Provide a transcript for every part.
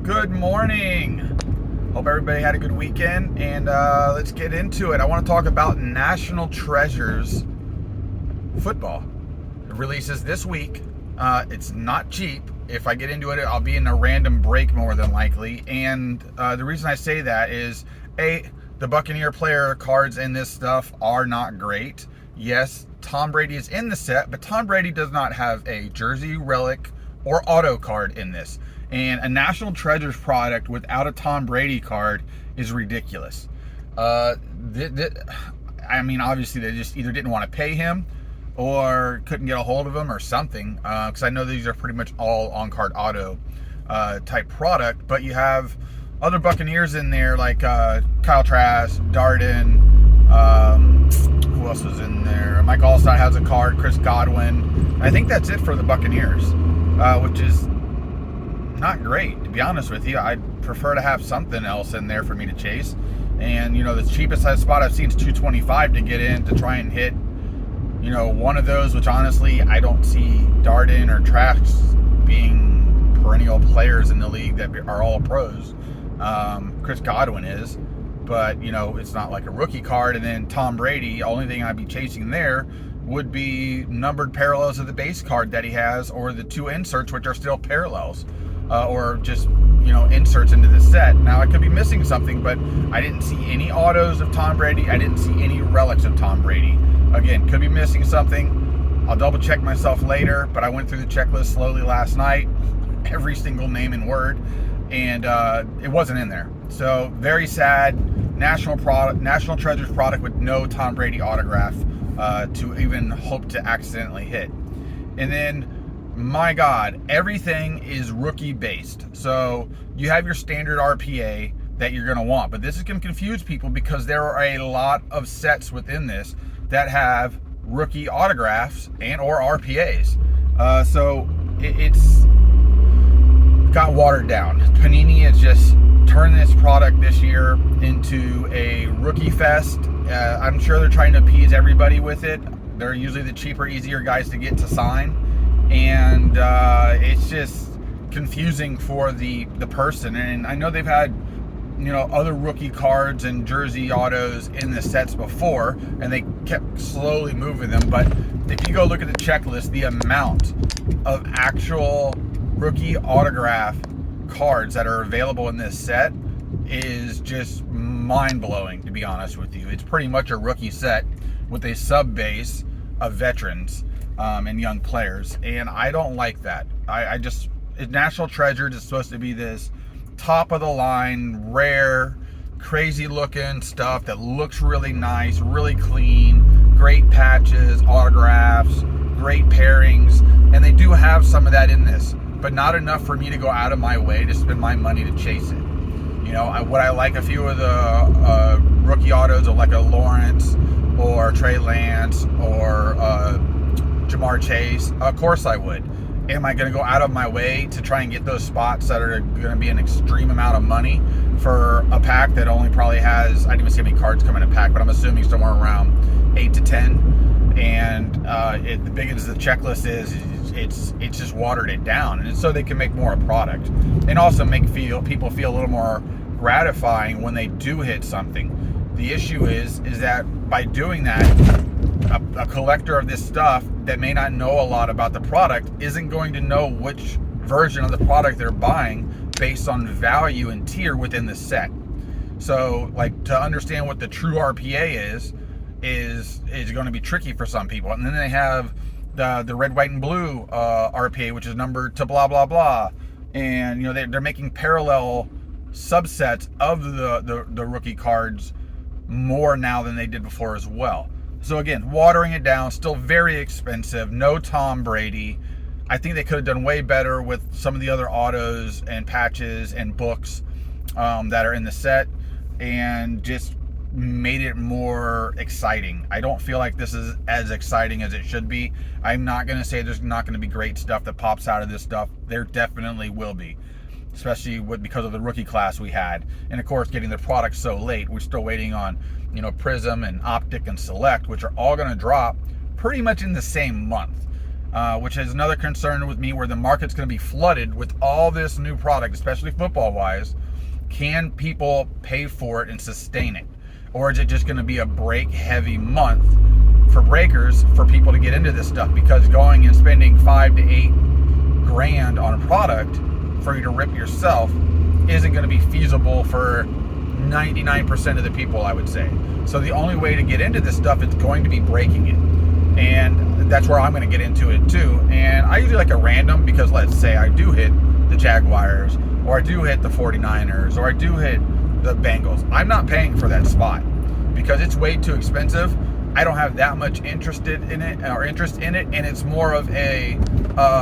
Good morning. Hope everybody had a good weekend, and let's get into it. I want to talk about National Treasures football. It releases this week. It's not cheap. If I get into it, I'll be in a random break more than likely. And the reason I say that is, the Buccaneer player cards in this stuff are not great. Yes, Tom Brady is in the set, but Tom Brady does not have a jersey, relic, or auto card in this. And a National Treasures product without a Tom Brady card is ridiculous. I mean, obviously they just either didn't want to pay him or couldn't get a hold of him or something, because I know these are pretty much all on-card auto type product. But you have other Buccaneers in there like Kyle Trask, Darden, who else was in there? Mike Allstott has a card, Chris Godwin. I think that's it for the Buccaneers, which is not great, to be honest with you. I'd prefer to have something else in there for me to chase. And, the cheapest spot I've seen is $225 to get in to try and hit, one of those, which honestly, I don't see Darden or Trask being perennial players in the league that are all pros. Chris Godwin is, but, it's not like a rookie card. And then Tom Brady, only thing I'd be chasing there would be numbered parallels of the base card that he has, or the two inserts, which are still parallels. Or just, inserts into the set. Now, I could be missing something, but I didn't see any autos of Tom Brady. I didn't see any relics of Tom Brady. Again, could be missing something. I'll double check myself later, but I went through the checklist slowly last night, every single name and word, and it wasn't in there. So, very sad. National Treasures product with no Tom Brady autograph to even hope to accidentally hit. And then, my God, everything is rookie based. So you have your standard RPA that you're going to want, but this is going to confuse people because there are a lot of sets within this that have rookie autographs and or RPAs. So it's got watered down. Panini has just turned this product this year into a rookie fest. I'm sure they're trying to appease everybody with it. They're usually the cheaper, easier guys to get to sign. And it's just confusing for the person. And I know they've had other rookie cards and jersey autos in the sets before, and they kept slowly moving them. But if you go look at the checklist, the amount of actual rookie autograph cards that are available in this set is just mind-blowing, to be honest with you. It's pretty much a rookie set with a sub base of veterans and young players, and I don't like that. National Treasures is supposed to be this top of the line, rare, crazy looking stuff that looks really nice, really clean, great patches, autographs, great pairings, and they do have some of that in this, but not enough for me to go out of my way to spend my money to chase it. Would I like a few of the rookie autos of like a Lawrence or Trey Lance or Jamar Chase? Of course I would. Am I going to go out of my way to try and get those spots that are going to be an extreme amount of money for a pack that only probably has, I didn't even see how many cards come in a pack, but I'm assuming somewhere around 8 to 10. And the big as the checklist is, it's just watered it down, and so they can make more a product and also make people feel a little more gratifying when they do hit something. The issue is that by doing that, a collector of this stuff that may not know a lot about the product isn't going to know which version of the product they're buying based on value and tier within the set. So, like, to understand what the true RPA is going to be tricky for some people. And then they have the red, white, and blue RPA, which is numbered to blah blah blah, and they're making parallel subsets of the rookie cards more now than they did before as well. So again, watering it down, still very expensive. No Tom Brady. I think they could have done way better with some of the other autos and patches and books that are in the set, and just made it more exciting. I don't feel like this is as exciting as it should be. I'm not going to say there's not going to be great stuff that pops out of this stuff. There definitely will be, especially because of the rookie class we had. And of course, getting the product so late, we're still waiting on Prism and Optic and Select, which are all going to drop pretty much in the same month. which is another concern with me, where the market's going to be flooded with all this new product, especially football-wise. Can people pay for it and sustain it? Or is it just going to be a break-heavy month for breakers for people to get into this stuff? Because going and spending $5 to $8 grand on a product for you to rip yourself isn't going to be feasible for 99% of the people, I would say. So the only way to get into this stuff is going to be breaking it. And that's where I'm going to get into it too. And I usually like a random, because let's say I do hit the Jaguars, or I do hit the 49ers, or I do hit the Bengals. I'm not paying for that spot because it's way too expensive. I don't have that much interest in it, and it's more of a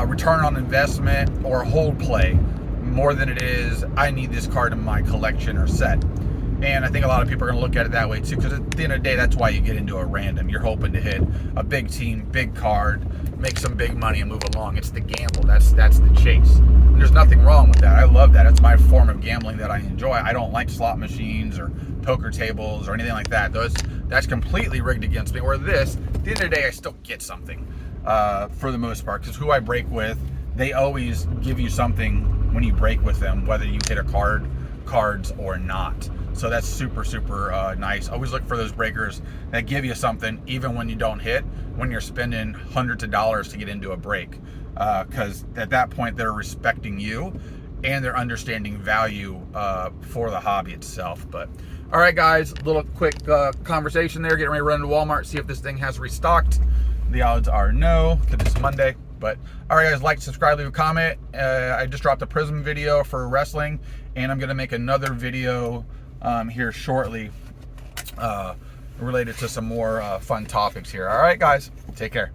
return on investment or a hold play more than it is I need this card in my collection or set. And I think a lot of people are going to look at it that way too, because at the end of the day, that's why you get into a random. You're hoping to hit a big team, big card, make some big money and move along. It's the gamble. That's the chase. And there's nothing wrong with that. I love that. It's my form of gambling that I enjoy. I don't like slot machines or poker tables or anything like that. That's completely rigged against me. Where this, at the end of the day, I still get something for the most part, because who I break with, they always give you something when you break with them, whether you hit a cards or not. So that's super, super nice. Always look for those breakers that give you something even when you don't hit, when you're spending hundreds of dollars to get into a break. Because at that point, they're respecting you and they're understanding value for the hobby itself. But all right, guys, little quick conversation there. Getting ready to run to Walmart, see if this thing has restocked. The odds are no, because it's Monday. But all right, guys, like, subscribe, leave a comment. I just dropped a Prism video for wrestling, and I'm going to make another video here shortly related to some more fun topics here. All right, guys, take care.